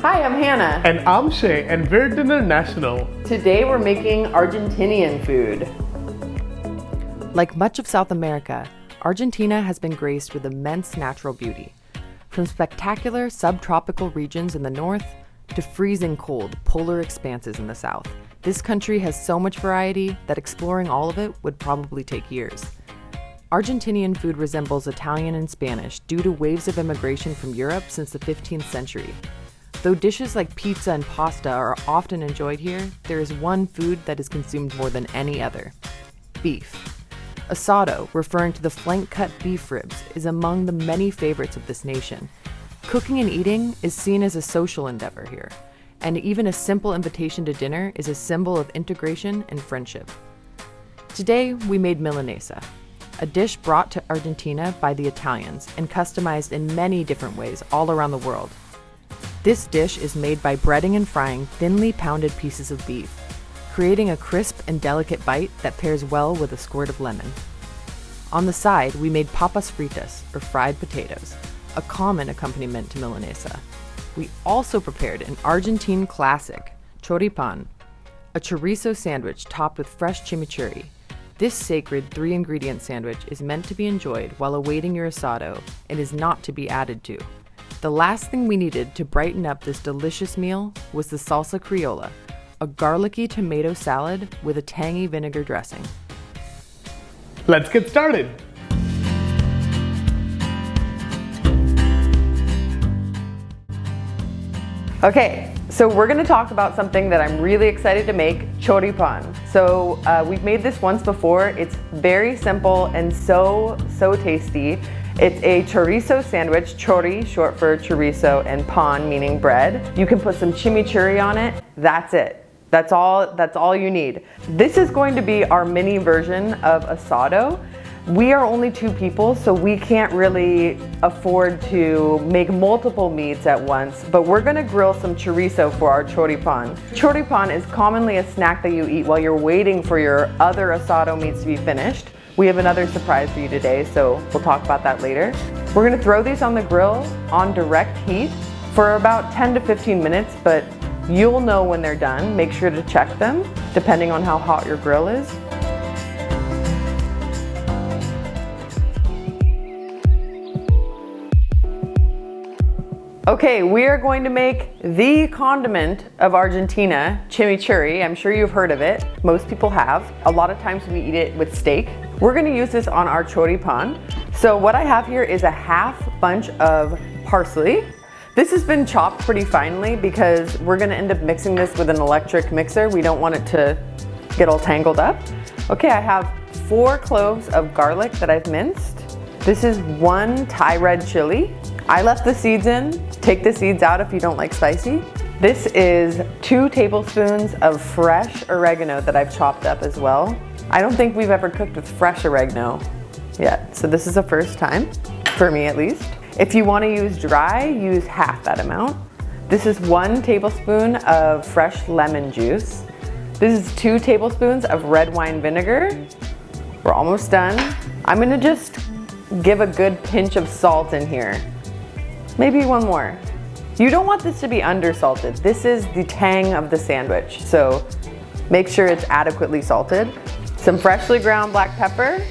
Hi, I'm Hannah. And I'm Shay, and we're Dinnernational. Today we're making Argentinian food. Like much of South America, Argentina has been graced with immense natural beauty. From spectacular subtropical regions in the north to freezing cold polar expanses in the south, this country has so much variety that exploring all of it would probably take years. Argentinian food resembles Italian and Spanish due to waves of immigration from Europe since the 15th century. Though dishes like pizza and pasta are often enjoyed here, there is one food that is consumed more than any other: beef. Asado, referring to the flank-cut beef ribs, is among the many favorites of this nation. Cooking and eating is seen as a social endeavor here, and even a simple invitation to dinner is a symbol of integration and friendship. Today, we made Milanesa, a dish brought to Argentina by the Italians and customized in many different ways all around the world. This dish is made by breading and frying thinly pounded pieces of beef, creating a crisp and delicate bite that pairs well with a squirt of lemon. On the side, we made papas fritas, or fried potatoes, a common accompaniment to Milanesa. We also prepared an Argentine classic, Choripan, a chorizo sandwich topped with fresh chimichurri. This sacred 3-ingredient sandwich is meant to be enjoyed while awaiting your asado and is not to be added to. The last thing we needed to brighten up this delicious meal was the Salsa Criolla, a garlicky tomato salad with a tangy vinegar dressing. Let's get started. Okay, so we're gonna talk about something that I'm really excited to make, choripan. So we've made this once before. It's very simple and so tasty. It's a chorizo sandwich, chori, short for chorizo, and pan, meaning bread. You can put some chimichurri on it. That's it. That's all you need. This is going to be our mini version of asado. We are only 2 people, so we can't really afford to make multiple meats at once, but we're gonna grill some chorizo for our choripan. Choripan is commonly a snack that you eat while you're waiting for your other asado meats to be finished. We have another surprise for you today, so we'll talk about that later. We're gonna throw these on the grill on direct heat for about 10 to 15 minutes, but you'll know when they're done. Make sure to check them, depending on how hot your grill is. Okay, we are going to make the condiment of Argentina, chimichurri. I'm sure you've heard of it. Most people have. A lot of times we eat it with steak. We're gonna use this on our choripan. So what I have here is a half bunch of parsley. This has been chopped pretty finely because we're gonna end up mixing this with an electric mixer. We don't want it to get all tangled up. Okay, I have 4 cloves of garlic that I've minced. This is 1 Thai red chili. I left the seeds in. Take the seeds out if you don't like spicy. This is 2 tablespoons of fresh oregano that I've chopped up as well. I don't think we've ever cooked with fresh oregano yet, so this is the first time, for me at least. If you want to use dry, use half that amount. This is 1 tablespoon of fresh lemon juice. This is 2 tablespoons of red wine vinegar. We're almost done. I'm gonna just give a good pinch of salt in here. Maybe 1 more. You don't want this to be undersalted. This is the tang of the sandwich, so make sure it's adequately salted. Some freshly ground black pepper.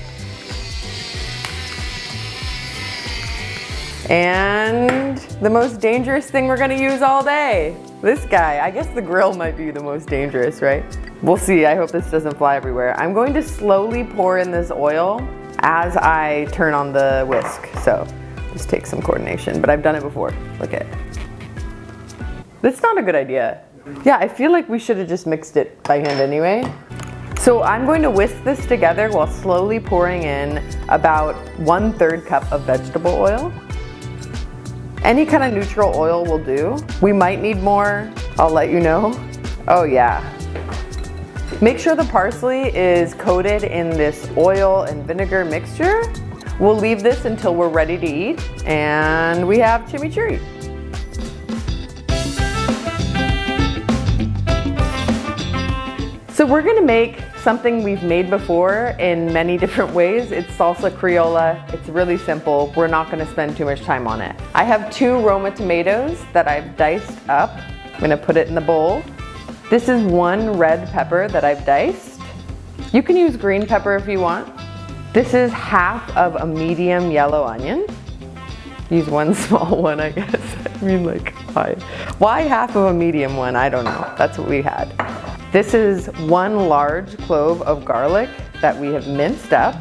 And the most dangerous thing we're gonna use all day. This guy. I guess the grill might be the most dangerous, right? We'll see. I hope this doesn't fly everywhere. I'm going to slowly pour in this oil as I turn on the whisk, so just take some coordination, but I've done it before. Look at it. That's not a good idea. Yeah, I feel like we should have just mixed it by hand anyway. So I'm going to whisk this together while slowly pouring in about 1/3 cup of vegetable oil. Any kind of neutral oil will do. We might need more, I'll let you know. Oh yeah. Make sure the parsley is coated in this oil and vinegar mixture. We'll leave this until we're ready to eat, and we have chimichurri. So we're gonna make something we've made before in many different ways. It's salsa criolla. It's really simple. We're not gonna spend too much time on it. I have 2 Roma tomatoes that I've diced up. I'm gonna put it in the bowl. This is 1 red pepper that I've diced. You can use green pepper if you want. This is half of a medium yellow onion. Use 1 small one, I guess. I mean, like, why half of a medium one? I don't know. That's what we had. This is 1 large clove of garlic that we have minced up.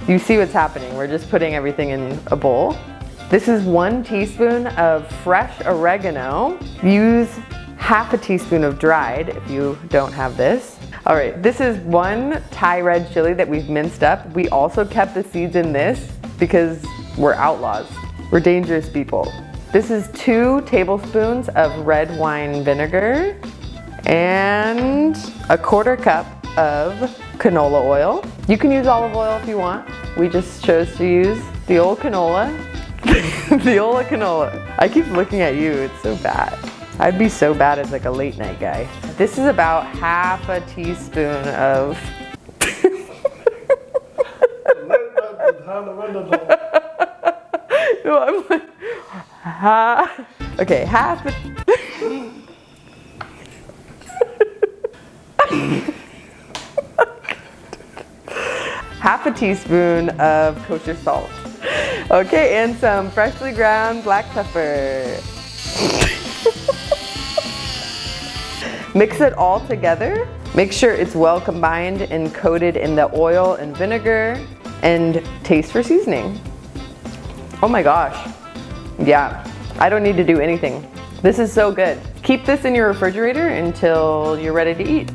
You see what's happening. We're just putting everything in a bowl. This is 1 teaspoon of fresh oregano. Use half a teaspoon of dried if you don't have this. All right, this is 1 Thai red chili that we've minced up. We also kept the seeds in this because we're outlaws. We're dangerous people. This is 2 tablespoons of red wine vinegar and a 1/4 cup of canola oil. You can use olive oil if you want. We just chose to use the old canola. The old canola. I keep looking at you, it's so bad. I'd be so bad as like a late night guy. This is about half a teaspoon of no, I'm like, okay, half a teaspoon of kosher salt. Okay, and some freshly ground black pepper. Mix it all together. Make sure it's well combined and coated in the oil and vinegar, and taste for seasoning. Oh my gosh. Yeah, I don't need to do anything. This is so good. Keep this in your refrigerator until you're ready to eat.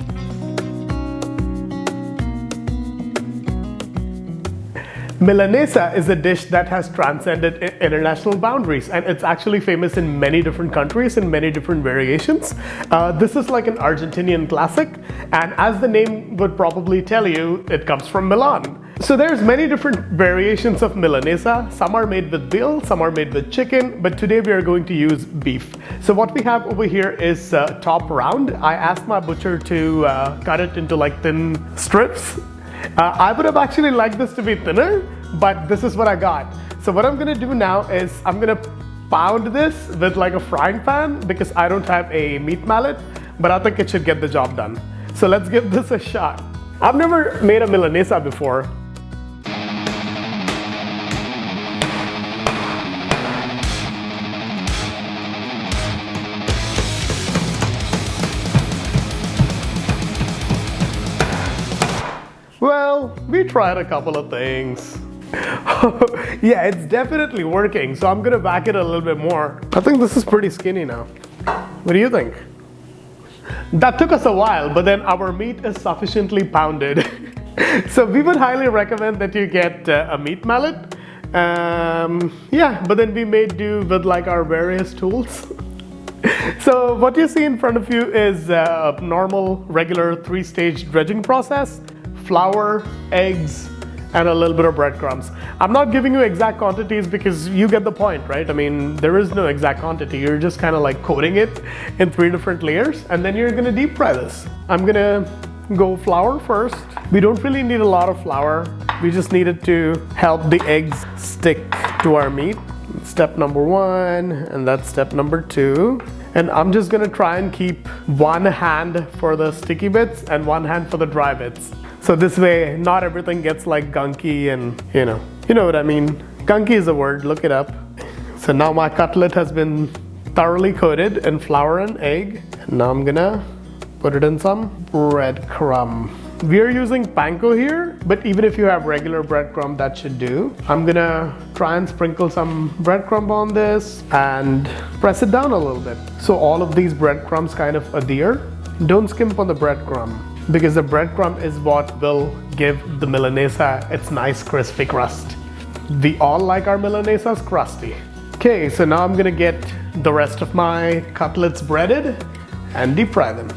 Milanesa is a dish that has transcended international boundaries, and it's actually famous in many different countries in many different variations. This is like an Argentinian classic, and as the name would probably tell you, it comes from Milan. So there's many different variations of Milanesa. Some are made with veal, some are made with chicken, but today we are going to use beef. So what we have over here is top round. I asked my butcher to cut it into like thin strips. I would have actually liked this to be thinner, but this is what I got. So what I'm gonna do now is I'm gonna pound this with like a frying pan because I don't have a meat mallet, but I think it should get the job done. So let's give this a shot. I've never made a Milanesa before. Well, we tried a couple of things. Yeah, it's definitely working, so I'm gonna back it a little bit more. I think this is pretty skinny now. What do you think? That took us a while, but then our meat is sufficiently pounded. So we would highly recommend that you get a meat mallet. Yeah, but then we may do with like our various tools. So what you see in front of you is a normal, regular 3-stage dredging process. Flour, eggs, and a little bit of breadcrumbs. I'm not giving you exact quantities because you get the point, right? I mean, there is no exact quantity. You're just kind of like coating it in 3 different layers, and then you're gonna deep fry this. I'm gonna go flour first. We don't really need a lot of flour. We just need it to help the eggs stick to our meat. Step number 1, and that's step number 2. And I'm just gonna try and keep 1 hand for the sticky bits and 1 hand for the dry bits. So this way, not everything gets like gunky and you know what I mean. Gunky is a word, look it up. So now my cutlet has been thoroughly coated in flour and egg. And now I'm gonna put it in some breadcrumb. We are using panko here, but even if you have regular breadcrumb, that should do. I'm gonna try and sprinkle some breadcrumb on this and press it down a little bit. So all of these breadcrumbs kind of adhere. Don't skimp on the breadcrumb, because the breadcrumb is what will give the Milanesa its nice crispy crust. We all like our Milanesas crusty. Okay, so now I'm gonna get the rest of my cutlets breaded and deep fry them.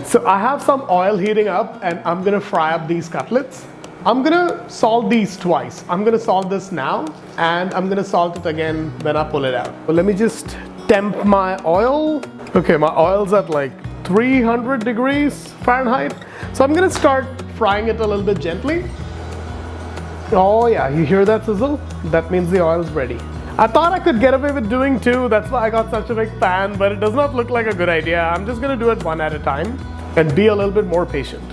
So I have some oil heating up and I'm gonna fry up these cutlets. I'm gonna salt these twice. I'm gonna salt this now and I'm gonna salt it again when I pull it out. But let me just temp my oil. Okay, my oil's at like 300 degrees Fahrenheit. So I'm gonna start frying it a little bit gently. Oh yeah, you hear that sizzle? That means the oil's ready. I thought I could get away with doing two, that's why I got such a big pan, but it does not look like a good idea. I'm just gonna do it one at a time and be a little bit more patient.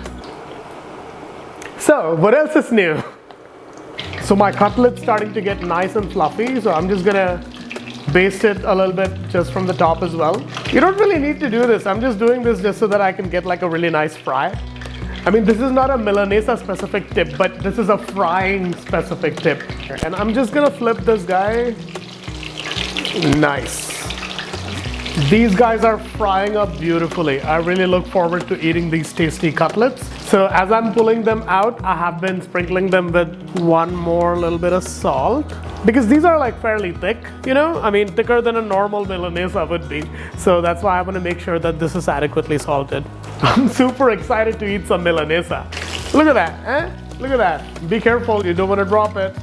So, what else is new? So my cutlet's starting to get nice and fluffy, so I'm just gonna baste it a little bit just from the top as well. You don't really need to do this. I'm just doing this just so that I can get like a really nice fry. I mean, this is not a Milanesa specific tip, but this is a frying specific tip. And I'm just gonna flip this guy. Nice. These guys are frying up beautifully. I really look forward to eating these tasty cutlets. So as I'm pulling them out, I have been sprinkling them with one more little bit of salt. Because these are like fairly thick, you know? I mean, thicker than a normal Milanesa would be. So that's why I want to make sure that this is adequately salted. I'm super excited to eat some Milanesa. Look at that, eh? Look at that. Be careful, you don't want to drop it.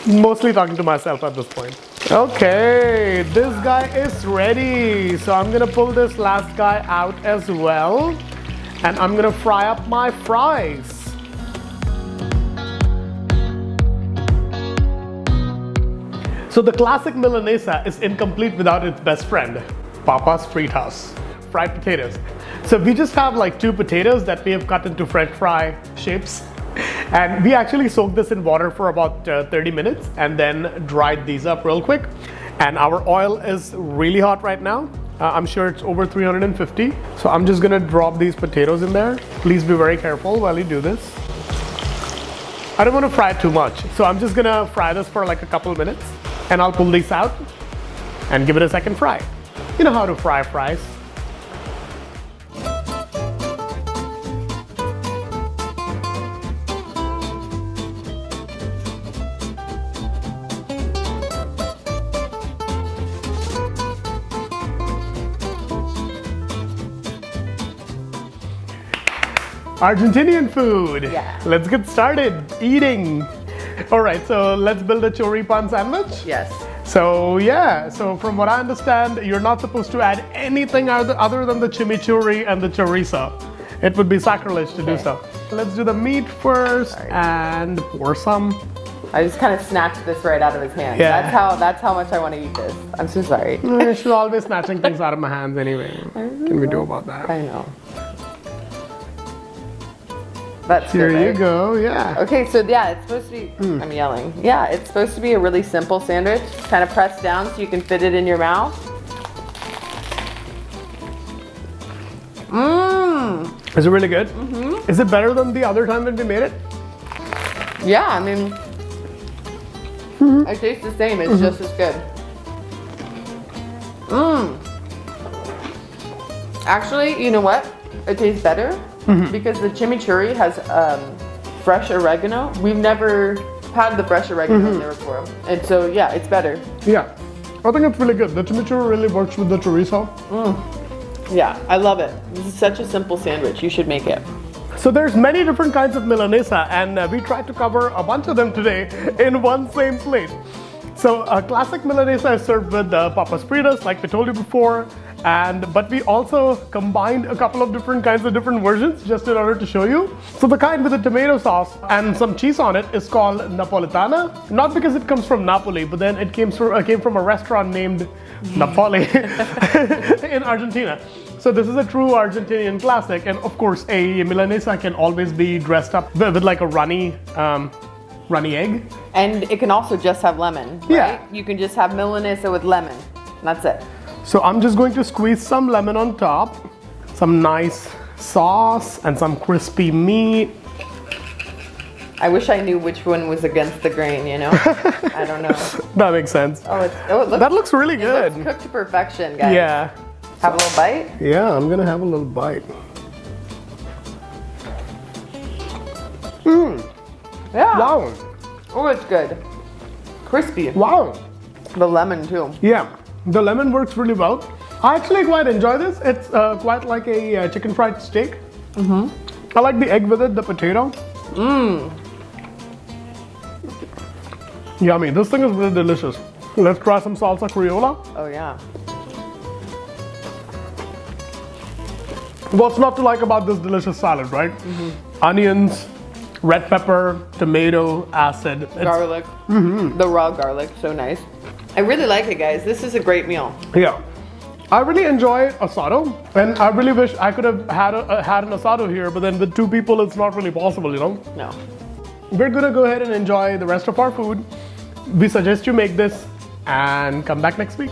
Mostly talking to myself at this point. Okay, this guy is ready. So I'm gonna pull this last guy out as well. And I'm gonna fry up my fries. So the classic Milanesa is incomplete without its best friend, Papa's Fritas, fried potatoes. So we just have like 2 potatoes that we have cut into French fry shapes. And we actually soaked this in water for about 30 minutes and then dried these up real quick. And our oil is really hot right now. I'm sure it's over 350. So I'm just gonna drop these potatoes in there. Please be very careful while you do this. I don't wanna fry it too much. So I'm just gonna fry this for like a couple of minutes and I'll pull these out and give it a second fry. You know how to fry fries. Argentinian food. Yeah. Let's get started eating. All right, so let's build a choripan sandwich. Yes. So yeah, so from what I understand, you're not supposed to add anything other than the chimichurri and the chorizo. It would be sacrilege to do so. Let's do the meat first and pour some. I just kind of snatched this right out of his hand. Yeah. That's how much I want to eat this. I'm so sorry. She's always snatching things out of my hands anyway. What can we do about that? I know. That's Here good, you right? go, yeah. Okay, so yeah, it's supposed to be, I'm yelling. Yeah, it's supposed to be a really simple sandwich. Kind of press down so you can fit it in your mouth. Is it really good? Mm-hmm. Is it better than the other time when we made it? Yeah, I mean, it tastes the same. It's just as good. Actually, you know what? It tastes better because the chimichurri has fresh oregano. We've never had the fresh oregano in there before. And so, yeah, it's better. Yeah, I think it's really good. The chimichurri really works with the chorizo. Yeah, I love it. This is such a simple sandwich. You should make it. So there's many different kinds of Milanesa, and we tried to cover a bunch of them today in one same plate. So a classic Milanesa is served with Papa's Fritas, like we told you before, but we also combined a couple of different kinds of different versions just in order to show you. So the kind with the tomato sauce and some cheese on it is called Napolitana, not because it comes from Napoli, but then it came from a restaurant named Napoli in Argentina. So this is a true Argentinian classic, and of course a Milanesa can always be dressed up with like a runny egg. And it can also just have lemon, right? Yeah. You can just have Milanesa with lemon. That's it. So I'm just going to squeeze some lemon on top, some nice sauce, and some crispy meat. I wish I knew which one was against the grain, you know? I don't know. That makes sense. That looks really good. It looks cooked to perfection, guys. Yeah. Have a little bite? Yeah, I'm gonna have a little bite. Yeah. Wow. Oh, it's good. Crispy. Wow. The lemon too. Yeah, the lemon works really well. I actually quite enjoy this. It's quite like a chicken fried steak. I like the egg with it, the potato. Yummy. This thing is really delicious. Let's try some salsa criolla. Oh yeah. What's not to like about this delicious salad, right? Onions, red pepper, tomato, acid. Garlic. The raw garlic, so nice. I really like it, guys. This is a great meal. Yeah. I really enjoy asado, and I really wish I could have had an asado here, but then with 2 people, it's not really possible, you know? No. We're gonna go ahead and enjoy the rest of our food. We suggest you make this and come back next week.